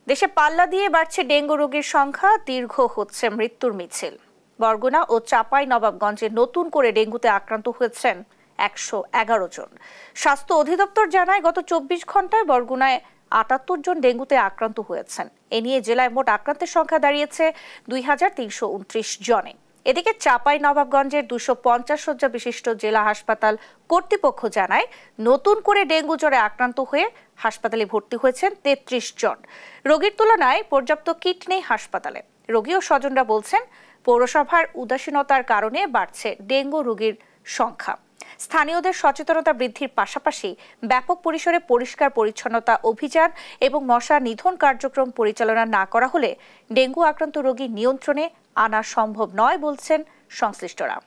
দেশে পাল্লা দিয়ে বাড়ছে ডেঙ্গু রোগীর সংখ্যা, দীর্ঘ হচ্ছে মৃত্যুর মিছিল। বরগুনা ও চাঁপাইনবাবগঞ্জে নতুন করে ডেঙ্গুতে আক্রান্ত হয়েছেন 111 জন। স্বাস্থ্য অধিদপ্তর জানায়, গত 24 ঘন্টায় বরগুনায় 78 জন ডেঙ্গুতে আক্রান্ত হয়েছেন। এ নিয়ে জেলায় মোট আক্রান্তের সংখ্যা দাঁড়িয়েছে 2329 জনে। এদিকে চাঁপাইনবাবগঞ্জের 250 শয্যা বিশিষ্ট জেলা হাসপাতাল কর্তৃপক্ষ জানায়, নতুন করে ডেঙ্গু জ্বরে আক্রান্ত হয়ে হাসপাতালে ভর্তি হয়েছেন 33 জন। রোগীর তুলনায় পর্যাপ্ত কিট নেই হাসপাতালে। রোগী ও স্বজনরা বলছেন, পৌরসভার উদাসীনতার কারণে বাড়ছে ডেঙ্গু রোগীর সংখ্যা। স্থানীয়দের সচেতনতা বৃদ্ধির পাশাপাশি ব্যাপক পরিসরে পরিষ্কার পরিচ্ছন্নতা অভিযান এবং মশা নিধন কার্যক্রম পরিচালনা না করা হলে ডেঙ্গু আক্রান্ত রোগী নিয়ন্ত্রণে আনা সম্ভব নয় বলছেন সংশ্লিষ্টরা।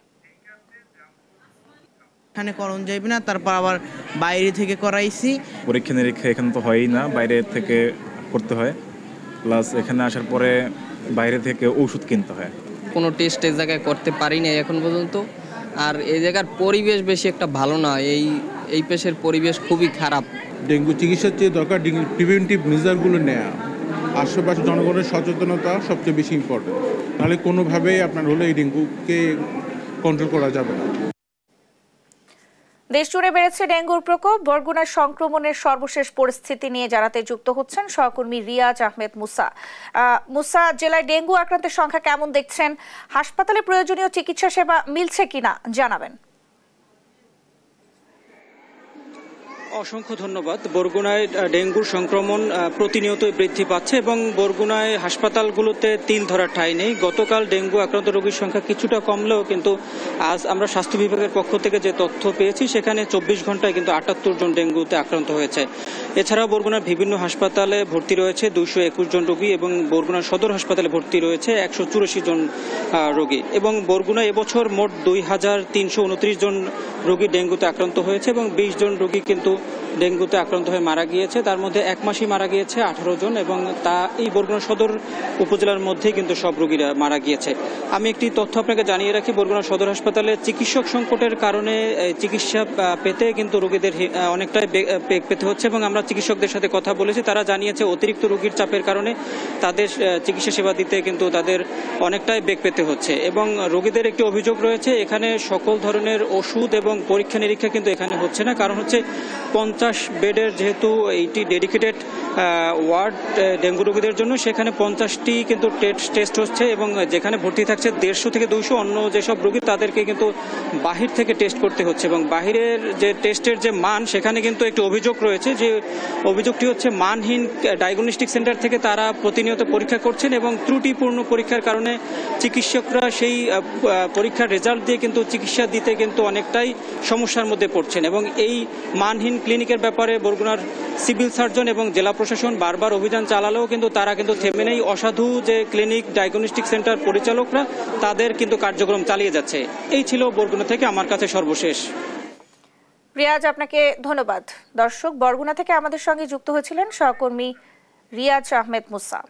এখানে করণ যাইবে না, তারপর আবার বাইরে থেকে করাইছি। পরীক্ষা নিরীক্ষা এখানে তো হয়ই না, বাইরে থেকে করতে হয়। প্লাস এখানে আসার পরে বাইরে থেকে ওষুধ কিনতে হয়। কোনো টেস্ট এই জায়গায় করতে পারি না এখন পর্যন্ত। আর এই জায়গার পরিবেশ বেশি একটা ভালো না, এই পেশের পরিবেশ খুবই খারাপ। ডেঙ্গু চিকিৎসার চেয়ে দরকার প্রিভেন্টিভ মেজারগুলো নেওয়া। আশেপাশে জনগণের সচেতনতা সবচেয়ে বেশি ইম্পর্টেন্ট, নাহলে কোনোভাবেই আপনার হলে এই ডেঙ্গুকে কন্ট্রোল করা যাবে না। দেশজুড়ে বেড়েছে ডেঙ্গুর প্রকোপ। বরগুনার সংক্রমণের সর্বশেষ পরিস্থিতি নিয়ে জানাতে যুক্ত হচ্ছেন সহকর্মী রিয়াজ আহমেদ মুসা। মুসা, জেলায় ডেঙ্গু আক্রান্তের সংখ্যা কেমন দেখছেন? হাসপাতালে প্রয়োজনীয় চিকিৎসা সেবা মিলছে কিনা জানাবেন। অসংখ্য ধন্যবাদ। বরগুনায় ডেঙ্গুর সংক্রমণ প্রতিনিয়তই বৃদ্ধি পাচ্ছে এবং বরগুনায় হাসপাতালগুলোতে তিল ধরার ঠাঁই নেই। গতকাল ডেঙ্গু আক্রান্ত রোগীর সংখ্যা কিছুটা কমলেও কিন্তু আজ আমরা স্বাস্থ্য বিভাগের পক্ষ থেকে যে তথ্য পেয়েছি, সেখানে 24 ঘন্টায় কিন্তু 78 জন ডেঙ্গুতে আক্রান্ত হয়েছে। এছাড়াও বরগুনার বিভিন্ন হাসপাতালে ভর্তি রয়েছে 221 জন রোগী এবং বরগুনা সদর হাসপাতালে ভর্তি রয়েছে 184 জন রোগী। এবং বরগুনা এবছর মোট 2329 জন রোগী ডেঙ্গুতে আক্রান্ত হয়েছে এবং 20 জন রোগী কিন্তু ডেঙ্গুতে আক্রান্ত হয়ে মারা গিয়েছে। তার মধ্যে এক মাসেই মারা গিয়েছে 18 জন এবং এই বরগুনা সদর উপজেলার মধ্যেই কিন্তু সব রোগীরা মারা গিয়েছে। আমি একটি তথ্য আপনাকে জানিয়ে রাখি, বরগুনা সদর হাসপাতালে চিকিৎসক সংকটের কারণে চিকিৎসা পেতে কিন্তু রোগীদের অনেকটাই বেগ পেতে হচ্ছে এবং আমরা চিকিৎসকদের সাথে কথা বলেছি। তারা জানিয়েছে অতিরিক্ত রোগীর চাপের কারণে তাদের চিকিৎসা সেবা দিতে কিন্তু তাদের অনেকটাই বেগ পেতে হচ্ছে এবং রোগীদের একটি অভিযোগ রয়েছে, এখানে সকল ধরনের ওষুধ এবং পরীক্ষা নিরীক্ষা কিন্তু এখানে হচ্ছে না। কারণ হচ্ছে 50 বেডের যেহেতু এইটি ডেডিকেটেড ওয়ার্ড ডেঙ্গু রোগীদের জন্য, সেখানে 50টি কিন্তু টেস্ট হচ্ছে এবং যেখানে ভর্তি থাকছে 150 থেকে 200 অন্য যেসব রোগী তাদেরকে কিন্তু বাহির থেকে টেস্ট করতে হচ্ছে এবং বাহিরের যে টেস্টের যে মান, সেখানে কিন্তু একটি অভিযোগ রয়েছে। যে অভিযোগটি হচ্ছে মানহীন ডায়াগনস্টিক সেন্টার থেকে তারা প্রতিনিয়ত পরীক্ষা করছেন এবং ত্রুটিপূর্ণ পরীক্ষার কারণে চিকিৎসকরা সেই পরীক্ষার রেজাল্ট দিয়ে কিন্তু চিকিৎসা দিতে কিন্তু অনেকটাই সমস্যার মধ্যে পড়ছেন এবং এই মানহীন ক্লিনিকের ব্যাপারে বরগুনার সিভিল সার্জন এবং জেলা প্রশাসন বারবার অভিযান চালালেও কিন্তু তারা কিন্তু থেমে নেই। অসাধু যে ক্লিনিক ডায়াগনস্টিক সেন্টার পরিচালকরা তাদের কিন্তু কার্যক্রম চালিয়ে যাচ্ছে। এই ছিল বরগুনা থেকে আমার কাছে সর্বশেষ। রিয়াজ, আপনাকে ধন্যবাদ। দর্শক, বরগুনা থেকে আমাদের সঙ্গে যুক্ত হয়েছিলেন সহকর্মী রিয়াজ আহমেদ মুসা।